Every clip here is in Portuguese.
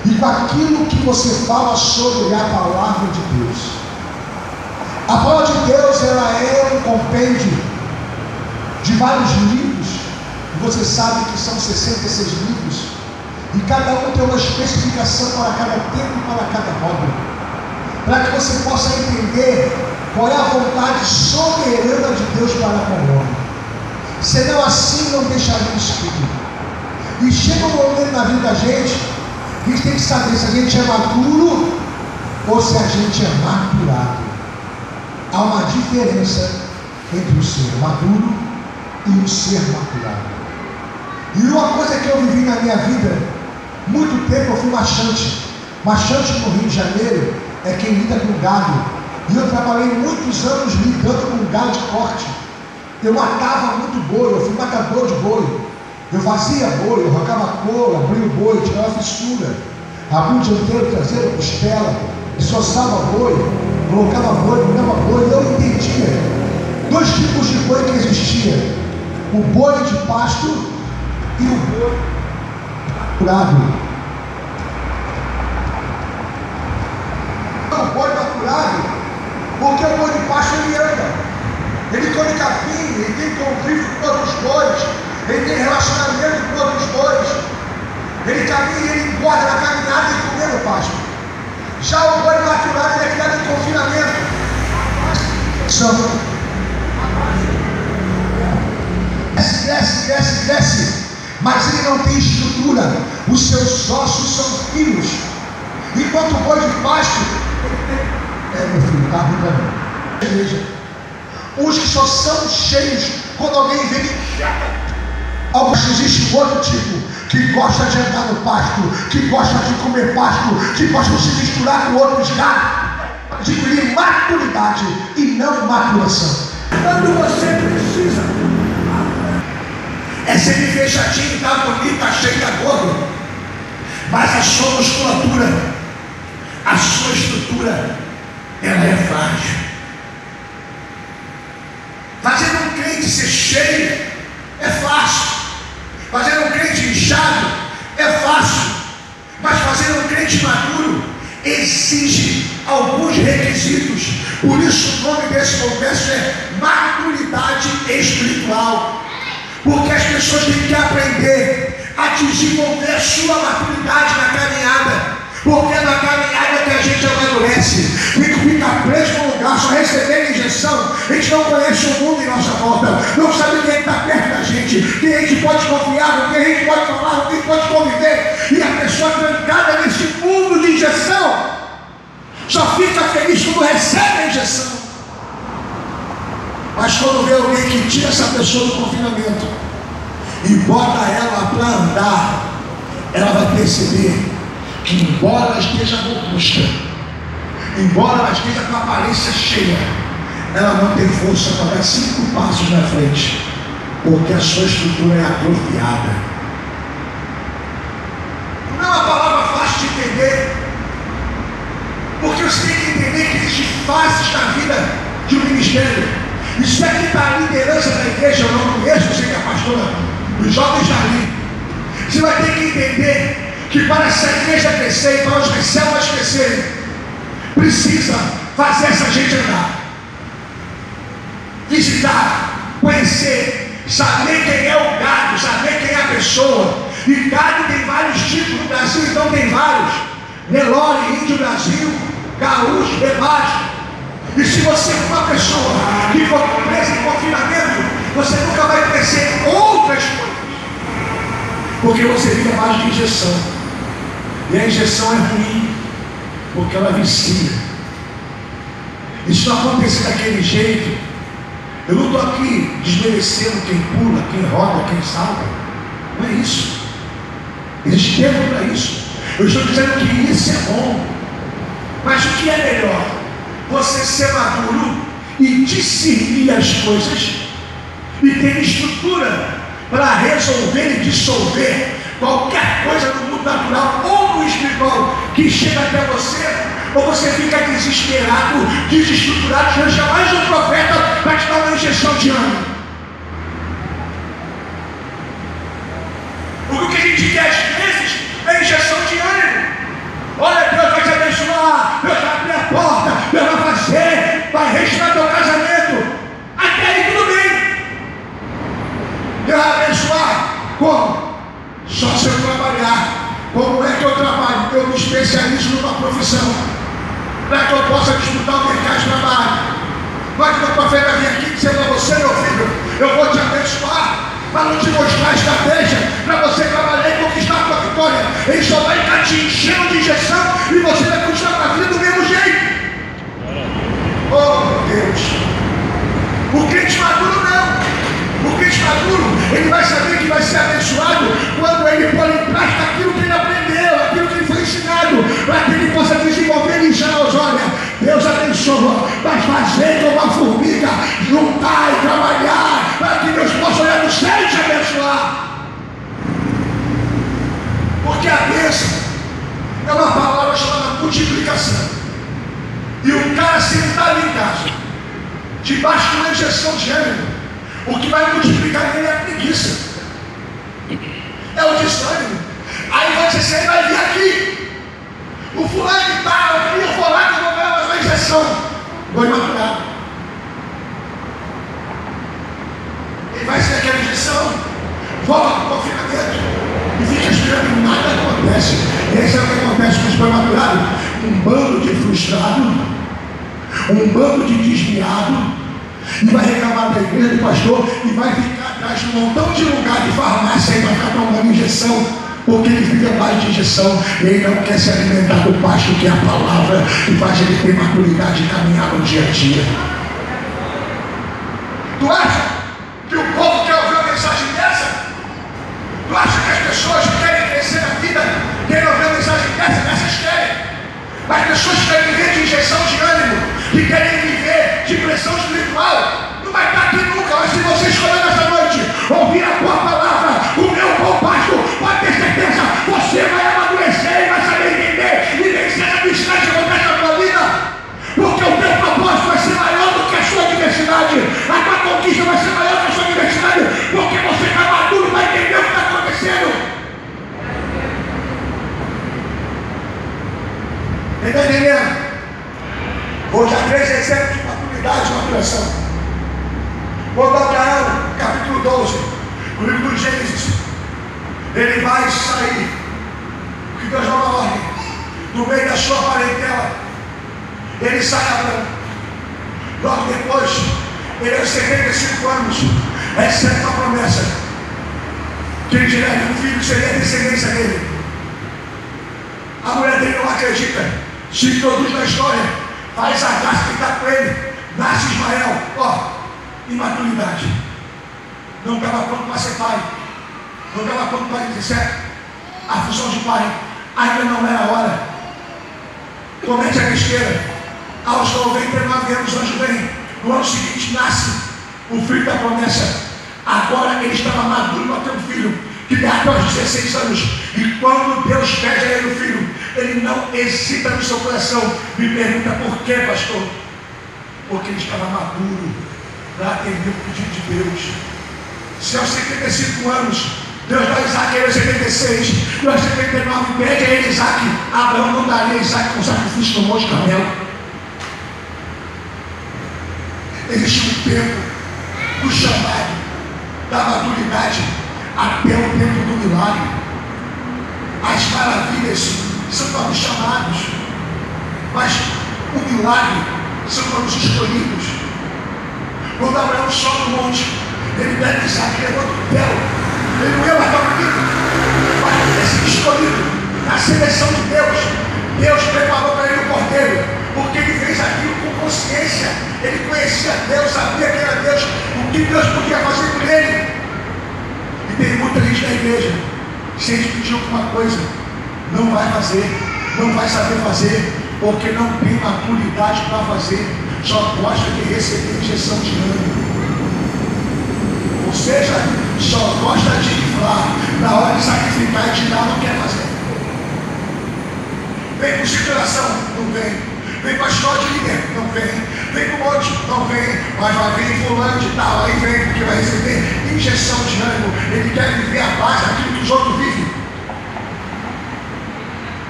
e com aquilo que você fala sobre a palavra de Deus. A palavra de Deus, ela é um compêndio de vários livros, e você sabe que são 66 livros, e cada um tem uma especificação para cada tempo e para cada modo, para que você possa entender qual é a vontade soberana de Deus para com o homem. Senão assim não deixaríamos tudo. E chega um momento na vida da gente, a gente tem que saber se a gente é maduro ou se a gente é maturado. Há uma diferença entre o ser maduro e o ser maturado. E uma coisa que eu vivi na minha vida, muito tempo eu fui machante. Machante no Rio de Janeiro é quem lida com gado. E eu trabalhei muitos anos lidando com gado de corte. Eu matava muito boi, eu fui matador de boi. Eu fazia boi, eu arrancava couro, abria o boi, tirava a fissura, abria o dianteiro, traseiro, costela, desossava boi, colocava boi, colocava boi. Eu entendia dois tipos de boi que existia: o boi de pasto e o boi maturado. O boi maturado, porque o boi de pasto ele anda, ele come capim, ele tem convívio com outros bois, ele tem relacionamento com outros bois, ele caminha, ele engorda na caminhada e comendo o pasto. Já o boi maturado, ele é criado em confinamento. Cresce, mas ele não tem estrutura, os seus ossos são finos, enquanto o boi de pasto, meu filho, está ruim para mim. Veja, os que só são cheios quando alguém vem. Existe outro tipo que gosta de andar no pasto, que gosta de comer pasto, que gosta de se misturar com outros gados, adquirir maturidade e não maturação. Quando você precisa, é sempre fechadinho, tá bonito, tá cheio de gordo, mas a sua musculatura, a sua estrutura, ela é frágil. Fazer um crente ser cheio é fácil. Fazer um crente inchado é fácil. Mas fazer um crente maduro exige alguns requisitos. Por isso o nome desse congresso é maturidade espiritual. Porque as pessoas têm que aprender a desenvolver a sua maturidade na caminhada. Porque na caminhada que a gente amadurece, tem que ficar preso no lugar, só recebendo injeção. A gente não conhece o mundo em nossa volta, não sabe quem está perto da gente, quem a gente pode confiar, com quem a gente pode falar, com quem pode conviver. E a pessoa trancada nesse mundo de injeção só fica feliz quando recebe a injeção. Mas quando vê alguém que tira essa pessoa do confinamento e bota ela para andar, ela vai perceber que, embora ela esteja robusta, embora ela esteja com a aparência cheia, ela não tem força para dar 5 passos na frente, porque a sua estrutura é atrofiada. Não é uma palavra fácil de entender, porque você tem que entender que existem fases na vida de um ministério. Isso aqui está a liderança da igreja, eu não conheço, você que é pastora dos jovens ali. Você vai ter que entender que para essa igreja crescer e para os células crescerem, precisa fazer essa gente andar, visitar, conhecer, saber quem é o gado, saber quem é a pessoa. E gado tem vários tipos no Brasil, então tem vários: Nelore, Índio Brasil, Gaúcho, Debate. E se você for uma pessoa que for presa em confinamento, você nunca vai crescer outras coisas, porque você vive a base de injeção. E a injeção é ruim, porque ela vicia. E se não acontecer daquele jeito, eu não estou aqui desmerecendo quem pula, quem roda, quem salta. Não é isso. Existe tempo para isso. Eu estou dizendo que isso é bom. Mas o que é melhor? Você ser maduro e discernir as coisas e ter estrutura para resolver e dissolver qualquer coisa no mundo natural ou no espiritual que chega até você, ou você fica desesperado, desestruturado, chama mais um profeta para te dar uma injeção de ânimo. O que a gente quer às vezes é injeção de ânimo. especializo numa profissão, para que eu possa disputar o mercado de trabalho. Mas o profeta vem aqui dizer para você, meu filho, eu vou te abençoar, para não te mostrar a estratégia, para você trabalhar e conquistar a sua vitória. Ele só vai estar te enchendo de injeção e você vai continuar com a vida do mesmo jeito. Oh, meu Deus! O crente maduro não. O crente maduro, ele vai saber que vai ser abençoado quando ele pôr em prática aquilo que ele aprendeu, aquilo que ele foi ensinado, para que ele possa desenvolver em Israel. Olha, Deus abençoa, mas fazer como uma formiga, juntar e trabalhar, para que Deus possa olhar no céu e te abençoar. Porque a bênção é uma palavra chamada multiplicação. E o cara, se ele está ali em casa, debaixo de uma injeção de ânimo, o que vai multiplicar nele é a preguiça, é o desânimo. Aí você vai vir aqui, o fulano e tal, eu vou lá que eu vou ganhar mais uma injeção, vou imaginar. Ele vai ser aquela injeção, volta para o confinamento e fica esperando e nada acontece. Esse é o que acontece com os pré-maturados: um bando de frustrado, um bando de desviado, e vai reclamar da igreja, do pastor, e vai ficar atrás de um montão de lugar de farmácia e vai ficar tomando injeção, porque ele fica abaixo de injeção. Ele não quer se alimentar do pasto que é a palavra, que faz ele ter maturidade e caminhar no dia a dia. Tu acha que o povo quer ouvir uma mensagem dessa? Tu acha que as pessoas que querem crescer na vida querem ouvir uma mensagem dessa? Essas querem. As pessoas que querem viver de injeção de ânimo, que querem viver de pressão espiritual, não vai estar aqui nunca. Mas se você escolher nessa noite ouvir a tua palavra, o meu bom pasto, pode ter certeza, você vai amadurecer e vai saber entender e vencer a adversidade que acontece na tua vida, porque o teu propósito vai ser maior do que a sua adversidade, a tua conquista vai ser maior que a sua adversidade, porque você está maduro, vai entender o que está acontecendo. Está entendendo? Vou dar 3 exemplos de maturidade e maturação. Vou dar Abraão, capítulo 12, no livro do Gênesis. Ele vai sair, porque Deus dá uma ordem, no meio da sua parentela. Ele sai Abraão. Logo depois, ele aos 75 anos, recebe uma promessa, que ele diria que o filho seria a descendência dele. A mulher dele não acredita, se introduz na história, faz a graça que está com ele, nasce Ismael. Ó, imaturidade, não estava pronto para ser pai, não estava pronto para exercer a função de pai, ainda não era a hora. Comete a besteira, aos 99 anos, o anjo vem, no ano seguinte nasce o filho da promessa. Agora ele estava maduro para ter um filho, que dá até aos 16 anos, e quando Deus pede a ele o filho, ele não hesita no seu coração. Me pergunta por quê, pastor? Porque ele estava maduro para atender o pedido de Deus. Se aos 75 anos Deus dá Isaac a ele aos 76, e aos 79 pede a ele Isaac, Abraão não daria Isaac com sacrifício no Monte Carmelo. Existe um tempo do chamado, da maturidade, até o tempo do milagre. As maravilhas são para os chamados, mas o milagre são para os escolhidos. Quando Abraão sobe no monte, ele pega Isaac, levanta o véu, ele não ia matar o menino, mas ter sido escolhido na seleção de Deus. Deus preparou para ele o cordeiro, porque ele fez aquilo com consciência. Ele conhecia Deus, sabia que era Deus, o que Deus podia fazer por ele. E tem muita gente na igreja, se a gente pedir alguma coisa, não vai fazer, não vai saber fazer, porque não tem maturidade para fazer, só gosta de receber injeção de ânimo. Ou seja, só gosta de inflar, na hora de sacrificar e de dar, não quer fazer. Vem com situação, não vem. Vem com a história de líder, não vem. Vem com um monte, não vem. Mas vai vir fulano de tal, aí vem, porque vai receber injeção de ânimo. Ele quer viver a base daquilo que os outros vivem.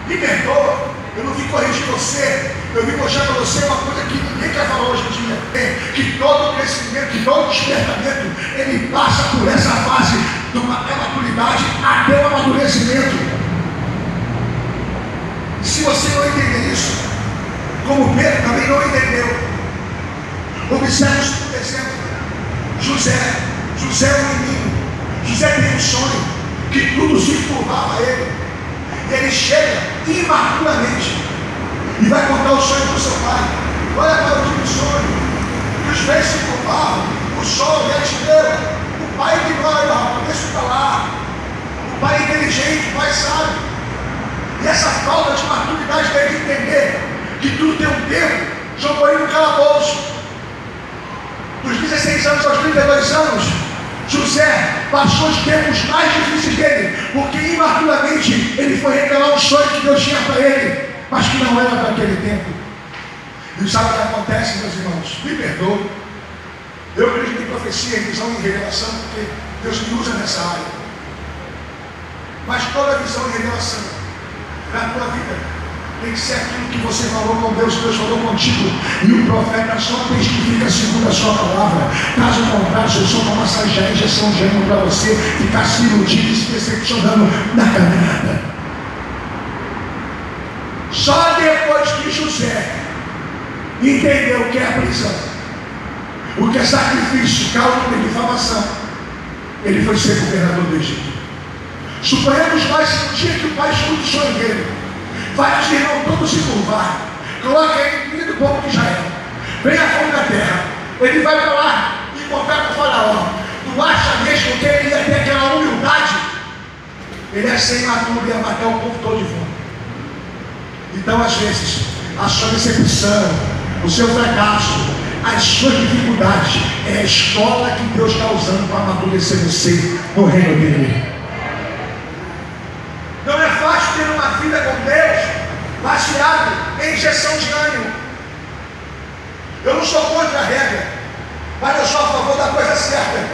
Me perdoa, eu não vim corrigir você, eu vim mostrar para você uma coisa que ninguém quer falar hoje em dia, que todo crescimento, que todo despertamento, ele passa por essa fase de uma maturidade até o amadurecimento. Se como Pedro também não entendeu. Observe o segundo exemplo. José é um menino. José tem um sonho que tudo se curvava a ele. E ele chega imaculamente e vai contar o sonho para o seu pai. Olha para o tipo sonho. Os pés se curvavam, o sol e a estrela. O pai ignora, deixa para lá. O pai é inteligente, o pai sabe. E essa falta de maturidade deve entender que tudo tem um tempo. Jogou ele no calabouço. Dos 16 anos aos 32 anos, José passou os tempos mais difíceis dele, porque imaturamente ele foi revelar um sonho que Deus tinha para ele, mas que não era para aquele tempo. E sabe o que acontece, meus irmãos? Me perdoe. Eu acredito em profecia, em visão e revelação, porque Deus me usa nessa área. Mas toda visão e revelação na tua vida tem que ser aquilo que você falou com Deus, Deus falou contigo. E o profeta só testifica segundo a sua palavra. Caso contrário, se eu sou uma massageira, injeção de ânimo para você ficar se iludindo e se decepcionando na caminhada. Só depois que José entendeu o que é a prisão, o que é sacrifício, calúnia e difamação, ele foi ser governador do Egito. Suponhamos nós que no dia que o pai escuta o sonho dele, vai os irmãos todos se curvar, coloca ele no meio do povo de Israel, vem a fome da terra, ele vai para lá e encontrar com o faraó. Tu acha mesmo que ele ia ter aquela humildade? Ele é sem maduro e ia matar o povo todo de fome. Então às vezes a sua decepção, o seu fracasso, as suas dificuldades é a escola que Deus está usando para amadurecer você no reino dele. Não é fácil ter uma vida com Deus baseado em injeção de ânimo. Eu não sou contra a regra, mas eu sou a favor da coisa certa.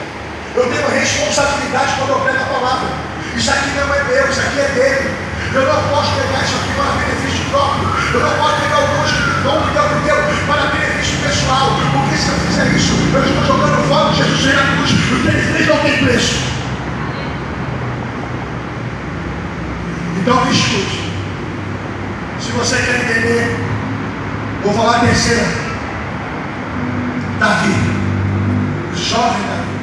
Eu tenho responsabilidade quando eu prego a palavra. Isso aqui não é meu, isso aqui é dele. Eu não posso pegar isso aqui para benefício próprio. Eu não posso pegar o dom que Deus me deu para benefício pessoal. Porque se eu fizer isso, eu estou jogando fora Jesus na cruz. O que ele fez não tem preço. Então me escute. Se você quer entender, vou falar a terceira. Davi, o jovem Davi,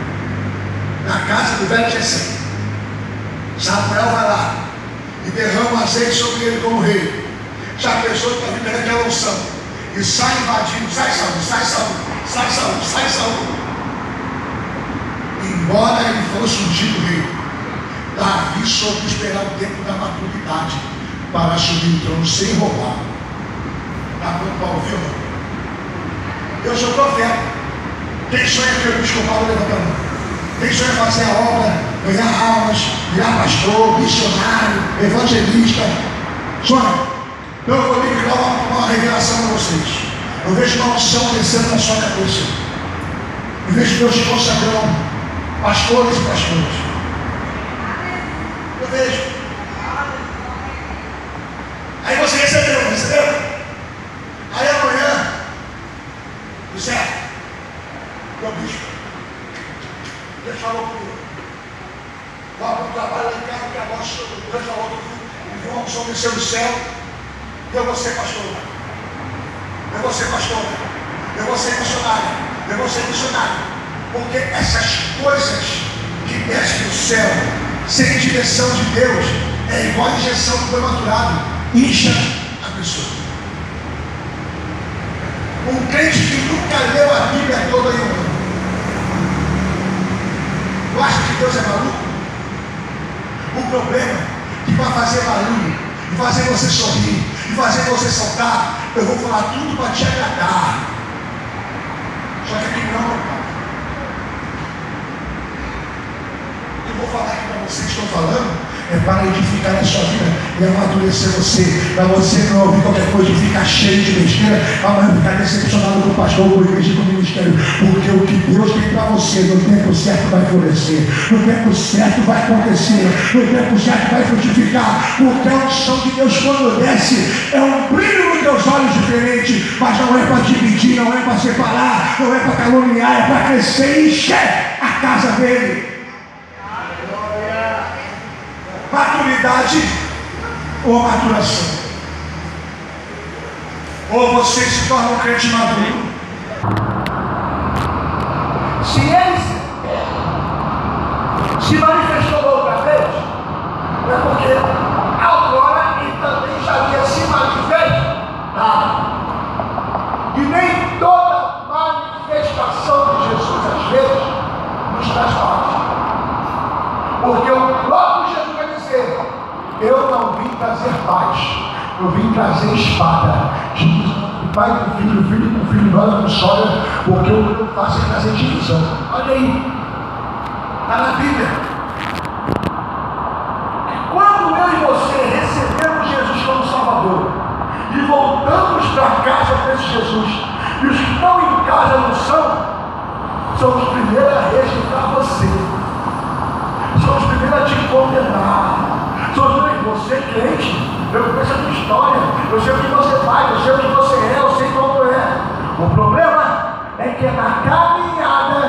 na casa do velho Jessé. Samuel vai lá e derrama azeite sobre ele como rei. Já pensou que Davi pega aquela unção e sai invadindo, sai Saúl, sai Saúl, sai Saúl, sai Saúl. Embora ele fosse ungido rei, Davi soube esperar o tempo da maturidade para assumir o trono sem roubar. Está pronto para ouvir? Eu sou profeta. Quem sonha que eu me escovava, levanta a mão. Quem sonha fazer a obra, ganhar almas, virar pastor, missionário, evangelista? Sonha. Então eu vou liberar uma revelação para vocês. Eu vejo uma unção descendo na sua cabeça. Eu vejo Deus te consagrando pastores e pastoras. Eu vejo. Aí você recebeu? Aí amanhã, José, meu bispo, Deus falou comigo. Vá para o trabalho lá em casa, que a voz, Deus falou comigo, e viu uma unção descer do céu. Eu vou ser pastor. Eu vou ser pastor. Eu vou ser missionário. Eu vou ser missionário. Porque essas coisas que descem do céu, sem direção de Deus, é igual a injeção do prematurado. Incha a pessoa. Um crente que nunca leu a Bíblia toda em um ano. Tu acha que Deus é maluco? O problema é que para fazer barulho, e fazer você sorrir, e fazer você saltar, eu vou falar tudo para te agradar. Só que aqui não, pai. Eu vou falar aqui para vocês que estão falando, é para edificar a sua vida e amadurecer você, para você não ouvir qualquer coisa e ficar cheio de besteira, amanhã ficar decepcionado com o pastor, com o igreja, com o ministério, porque o que Deus tem para você, no tempo certo vai florescer, no tempo certo vai acontecer, no tempo certo vai frutificar, porque a unção de Deus quando desce, é um brilho nos teus olhos diferente, mas não é para dividir, não é para separar, não é para caluniar, é para crescer e encher a casa dele. Maturidade ou maturação? ou você se torna um crente maduro. Se ele se manifestou outra vez, é porque agora ele também já havia se manifestado. E nem toda manifestação de Jesus, às vezes, nos traz paz. Porque o próprio Jesus vai dizer: eu não vim trazer paz, eu vim trazer espada. Jesus, o pai com o filho com o filho, nós com sogra, porque o que eu faço é trazer divisão. Olha aí, está na Bíblia. Quando eu e você recebemos Jesus como Salvador e voltamos para casa com esse Jesus, e os que estão em casa não são os primeiros a rejeitar você, são os primeiros a te condenar, são os primeiros. Você é crente, eu conheço a tua história, eu sei o que você faz, eu sei o que você é, eu sei como é. O problema é que é na caminhada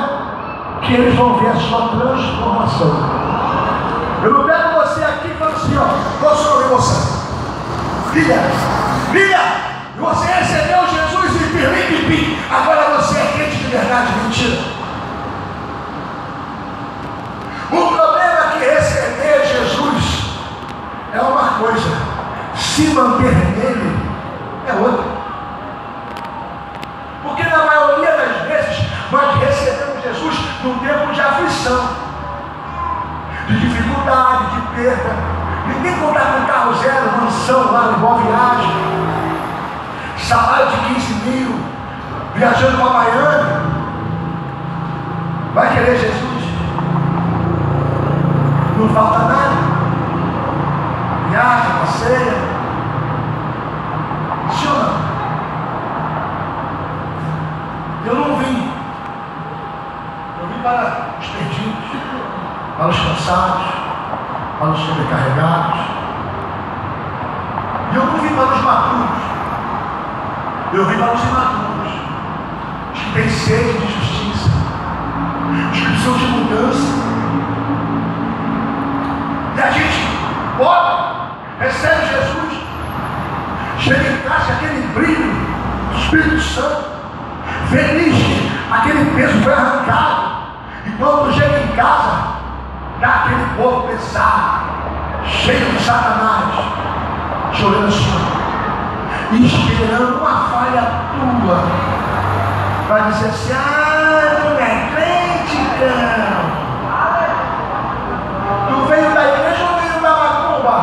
que eles vão ver a sua transformação. Eu não pego você aqui e falo assim, ó, qual a sua emoção? Filha, você recebeu Jesus e pirlim, agora você é crente de verdade. Mentira. O problema é que receber Jesus é uma coisa, se manter nele é outra. Porque na maioria das vezes nós recebemos Jesus num tempo de aflição, de dificuldade, de perda. Ninguém contar com carro zero, mansão lá, igual viagem, salário de 15 mil, viajando para Miami. Vai querer Jesus? Não falta nada. Viagem, passeia. Sim ou não? Eu não vim. Eu vim para os perdidos, para os cansados, para os sobrecarregados. E eu não vim para os maduros. Eu vim para os imaturos, os que têm sede de justiça, os que precisam de mudança. E a gente pobre recebe Jesus, chega em casa, aquele brilho do Espírito Santo, feliz que aquele peso foi arrancado. E quando chega em casa, dá aquele povo pesado, cheio de Satanás, chorando assim, esperando uma falha tua, para dizer assim: ah, tu é crente, não. Tu veio da igreja ou veio da macumba?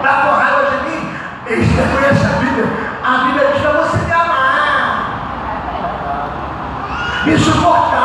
Tá com raiva de mim? Eles reconhecem a Bíblia. A Bíblia diz para você me amar, me suportar.